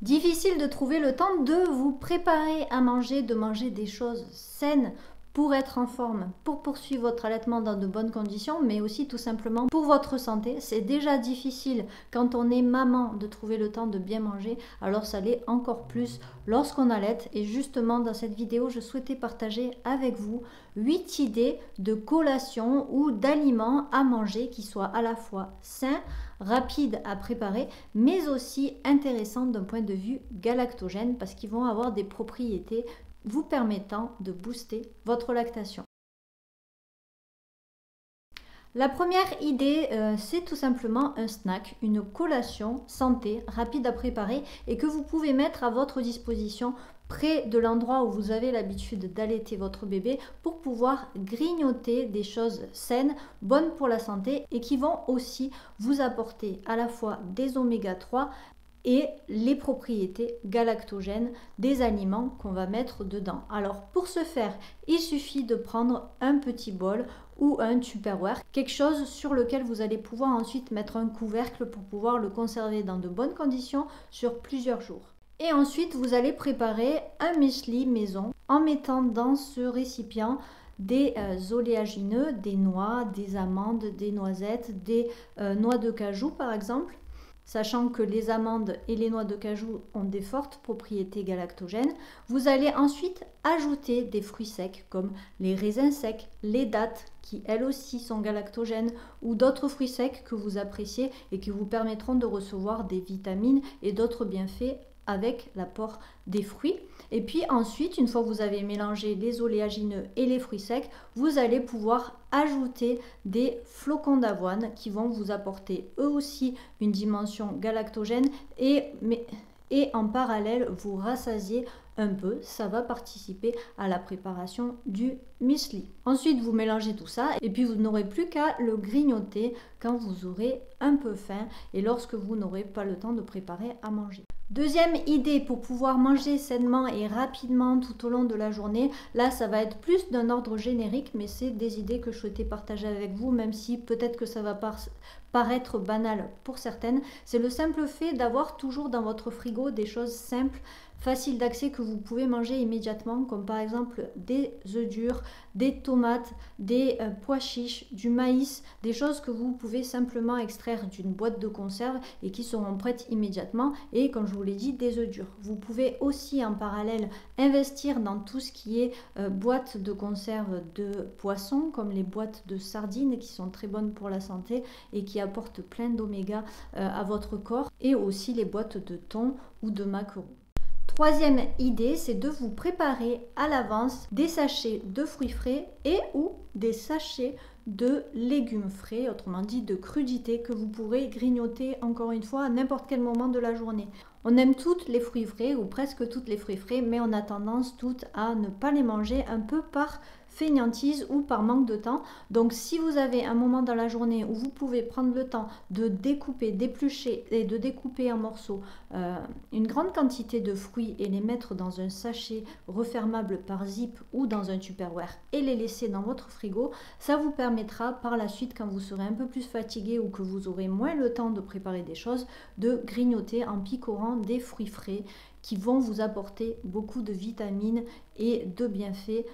Difficile de trouver le temps de vous préparer à manger, de manger des choses saines pour être en forme, pour poursuivre votre allaitement dans de bonnes conditions, mais aussi tout simplement pour votre santé. C'est déjà difficile quand on est maman de trouver le temps de bien manger, alors ça l'est encore plus lorsqu'on allaite. Et justement dans cette vidéo, je souhaitais partager avec vous 8 idées de collation ou d'aliments à manger qui soient à la fois sains, rapides à préparer, mais aussi intéressants d'un point de vue galactogène parce qu'ils vont avoir des propriétés vous permettant de booster votre lactation. La première idée, c'est tout simplement un snack, une collation santé, rapide à préparer et que vous pouvez mettre à votre disposition près de l'endroit où vous avez l'habitude d'allaiter votre bébé pour pouvoir grignoter des choses saines, bonnes pour la santé et qui vont aussi vous apporter à la fois des oméga 3 et les propriétés galactogènes des aliments qu'on va mettre dedans. Alors pour ce faire, il suffit de prendre un petit bol ou un Tupperware, quelque chose sur lequel vous allez pouvoir ensuite mettre un couvercle pour pouvoir le conserver dans de bonnes conditions sur plusieurs jours. Et ensuite, vous allez préparer un muesli maison en mettant dans ce récipient des oléagineux, des noix, des amandes, des noisettes, des noix de cajou par exemple. Sachant que les amandes et les noix de cajou ont des fortes propriétés galactogènes, vous allez ensuite ajouter des fruits secs comme les raisins secs, les dattes qui elles aussi sont galactogènes ou d'autres fruits secs que vous appréciez et qui vous permettront de recevoir des vitamines et d'autres bienfaits avec l'apport des fruits. Et puis ensuite, une fois que vous avez mélangé les oléagineux et les fruits secs, vous allez pouvoir ajouter des flocons d'avoine qui vont vous apporter eux aussi une dimension galactogène et en parallèle vous rassasier un peu. Ça va participer à la préparation du muesli. Ensuite, vous mélangez tout ça et puis vous n'aurez plus qu'à le grignoter quand vous aurez un peu faim et lorsque vous n'aurez pas le temps de préparer à manger. Deuxième idée pour pouvoir manger sainement et rapidement tout au long de la journée, là ça va être plus d'un ordre générique, mais c'est des idées que je souhaitais partager avec vous, même si peut-être que ça va paraître banal pour certaines. C'est le simple fait d'avoir toujours dans votre frigo des choses simples, faciles d'accès que vous pouvez manger immédiatement, comme par exemple des œufs durs, des tomates, des pois chiches, du maïs, des choses que vous pouvez simplement extraire d'une boîte de conserve et qui seront prêtes immédiatement. Et comme je vous l'ai dit, des œufs durs. Vous pouvez aussi en parallèle investir dans tout ce qui est boîtes de conserve de poissons, comme les boîtes de sardines qui sont très bonnes pour la santé et qui apportent plein d'oméga à votre corps, et aussi les boîtes de thon ou de maquereaux. Troisième idée, c'est de vous préparer à l'avance des sachets de fruits frais et ou des sachets de légumes frais, autrement dit de crudités que vous pourrez grignoter encore une fois à n'importe quel moment de la journée. On aime toutes les fruits frais ou presque toutes les fruits frais, mais on a tendance toutes à ne pas les manger un peu par fainéantise ou par manque de temps. Donc si vous avez un moment dans la journée où vous pouvez prendre le temps de découper, d'éplucher et de découper en morceaux une grande quantité de fruits et les mettre dans un sachet refermable par zip ou dans un Tupperware et les laisser dans votre frigo, ça vous permettra par la suite, quand vous serez un peu plus fatigué ou que vous aurez moins le temps de préparer des choses, de grignoter en picorant des fruits frais qui vont vous apporter beaucoup de vitamines et de bienfaits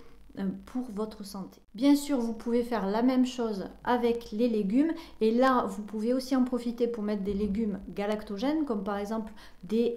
pour votre santé. Bien sûr, vous pouvez faire la même chose avec les légumes et là, vous pouvez aussi en profiter pour mettre des légumes galactogènes comme par exemple des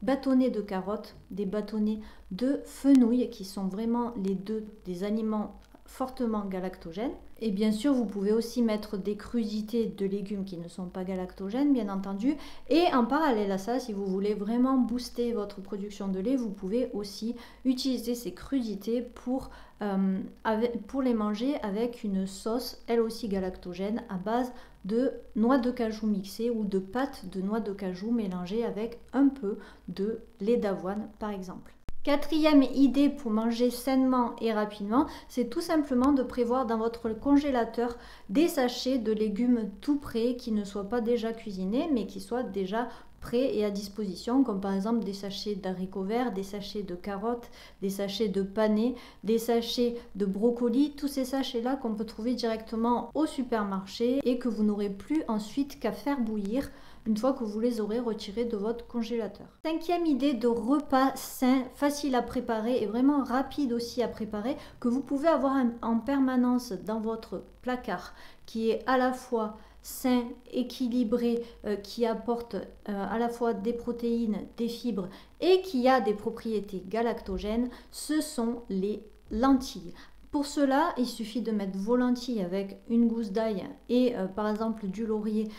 bâtonnets de carottes, des bâtonnets de fenouil qui sont vraiment les deux des aliments fortement galactogènes. Et bien sûr, vous pouvez aussi mettre des crudités de légumes qui ne sont pas galactogènes, bien entendu. Et en parallèle à ça, si vous voulez vraiment booster votre production de lait, vous pouvez aussi utiliser ces crudités pour les manger avec une sauce, elle aussi galactogène, à base de noix de cajou mixées ou de pâte de noix de cajou mélangée avec un peu de lait d'avoine, par exemple. Quatrième idée pour manger sainement et rapidement, c'est tout simplement de prévoir dans votre congélateur des sachets de légumes tout prêts qui ne soient pas déjà cuisinés mais qui soient déjà prêts et à disposition, comme par exemple des sachets d'haricots verts, des sachets de carottes, des sachets de panais, des sachets de brocolis, tous ces sachets-là qu'on peut trouver directement au supermarché et que vous n'aurez plus ensuite qu'à faire bouillir une fois que vous les aurez retirés de votre congélateur. Cinquième idée de repas sain, facile à préparer et vraiment rapide aussi à préparer, que vous pouvez avoir en permanence dans votre placard, qui est à la fois sain, équilibré, qui apporte à la fois des protéines, des fibres et qui a des propriétés galactogènes, ce sont les lentilles. Pour cela, il suffit de mettre vos lentilles avec une gousse d'ail et par exemple du laurier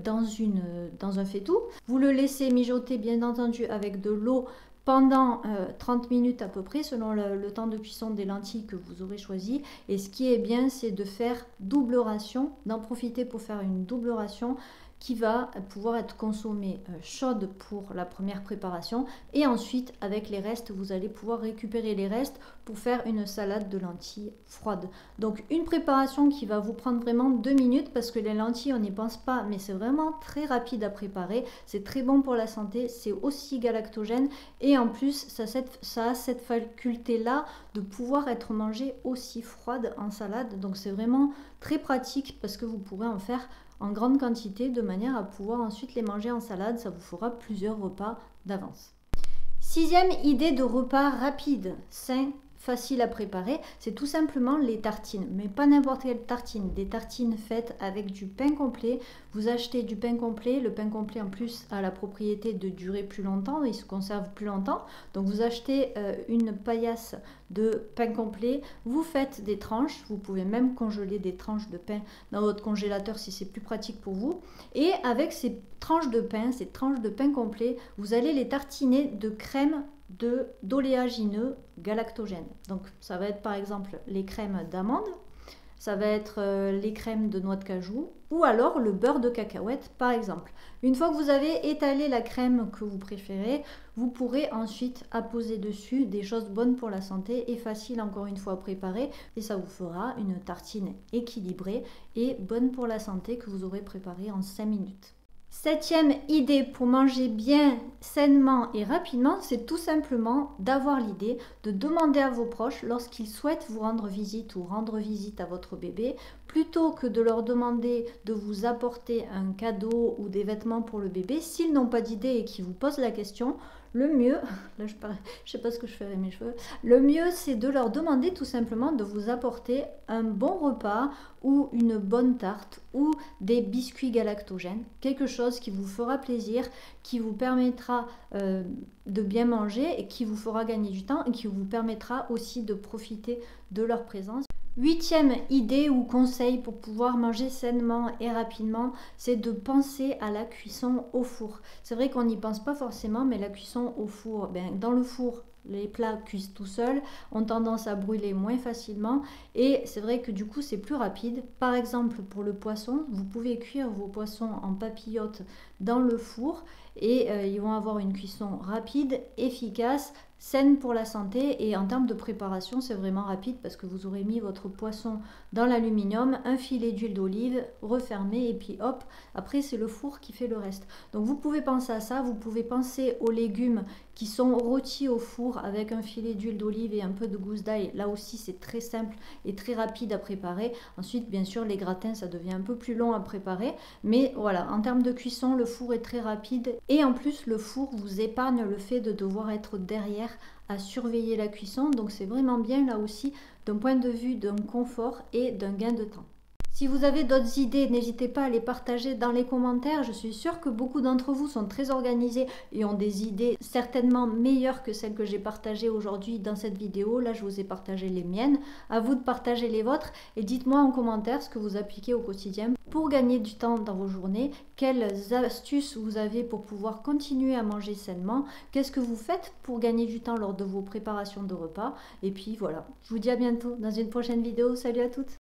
dans un faitout. Vous le laissez mijoter bien entendu avec de l'eau pendant 30 minutes à peu près, selon le temps de cuisson des lentilles que vous aurez choisi. Et ce qui est bien, c'est de faire double ration, d'en profiter pour faire une double ration qui va pouvoir être consommée chaude pour la première préparation, et ensuite avec les restes vous allez pouvoir récupérer les restes pour faire une salade de lentilles froides. Donc une préparation qui va vous prendre vraiment 2 minutes, parce que les lentilles on n'y pense pas, mais c'est vraiment très rapide à préparer, c'est très bon pour la santé, c'est aussi galactogène et en plus ça a cette faculté là de pouvoir être mangé aussi froide en salade. Donc c'est vraiment très pratique parce que vous pourrez en faire en grande quantité de manière à pouvoir ensuite les manger en salade. Ça vous fera plusieurs repas d'avance. Sixième idée de repas rapide, sain, facile à préparer, c'est tout simplement les tartines, mais pas n'importe quelle tartine, des tartines faites avec du pain complet. Vous achetez du pain complet, le pain complet en plus a la propriété de durer plus longtemps, il se conserve plus longtemps, donc vous achetez une paillasse de pain complet, vous faites des tranches, vous pouvez même congeler des tranches de pain dans votre congélateur si c'est plus pratique pour vous, et avec ces tranches de pain complet, vous allez les tartiner de crème d'oléagineux galactogènes. Donc ça va être par exemple les crèmes d'amande, ça va être les crèmes de noix de cajou ou alors le beurre de cacahuète par exemple. Une fois que vous avez étalé la crème que vous préférez, vous pourrez ensuite apposer dessus des choses bonnes pour la santé et faciles encore une fois à préparer, et ça vous fera une tartine équilibrée et bonne pour la santé que vous aurez préparée en 5 minutes. Septième idée pour manger bien, sainement et rapidement, c'est tout simplement d'avoir l'idée de demander à vos proches, lorsqu'ils souhaitent vous rendre visite ou rendre visite à votre bébé, plutôt que de leur demander de vous apporter un cadeau ou des vêtements pour le bébé, s'ils n'ont pas d'idée et qu'ils vous posent la question, le mieux, là je sais pas ce que je fais avec mes cheveux, le mieux c'est de leur demander tout simplement de vous apporter un bon repas ou une bonne tarte ou des biscuits galactogènes, quelque chose qui vous fera plaisir, qui vous permettra de bien manger et qui vous fera gagner du temps et qui vous permettra aussi de profiter de leur présence. Huitième idée ou conseil pour pouvoir manger sainement et rapidement, c'est de penser à la cuisson au four. C'est vrai qu'on n'y pense pas forcément, mais la cuisson au four, dans le four, les plats cuisent tout seuls, ont tendance à brûler moins facilement et c'est vrai que du coup c'est plus rapide. Par exemple pour le poisson, vous pouvez cuire vos poissons en papillotes dans le four et ils vont avoir une cuisson rapide, efficace, saine pour la santé, et en termes de préparation c'est vraiment rapide parce que vous aurez mis votre poisson dans l'aluminium, un filet d'huile d'olive, refermé et puis hop, après c'est le four qui fait le reste. Donc vous pouvez penser à ça, vous pouvez penser aux légumes qui sont rôtis au four avec un filet d'huile d'olive et un peu de gousse d'ail. Là aussi c'est très simple et très rapide à préparer. Ensuite bien sûr les gratins ça devient un peu plus long à préparer, mais voilà, en termes de cuisson le four est très rapide et en plus le four vous épargne le fait de devoir être derrière à surveiller la cuisson, donc c'est vraiment bien là aussi d'un point de vue d'un confort et d'un gain de temps. Si vous avez d'autres idées, n'hésitez pas à les partager dans les commentaires. Je suis sûre que beaucoup d'entre vous sont très organisés et ont des idées certainement meilleures que celles que j'ai partagées aujourd'hui dans cette vidéo. Là, je vous ai partagé les miennes. À vous de partager les vôtres et dites-moi en commentaire ce que vous appliquez au quotidien pour gagner du temps dans vos journées. Quelles astuces vous avez pour pouvoir continuer à manger sainement? Qu'est-ce que vous faites pour gagner du temps lors de vos préparations de repas? Et puis voilà, je vous dis à bientôt dans une prochaine vidéo. Salut à toutes!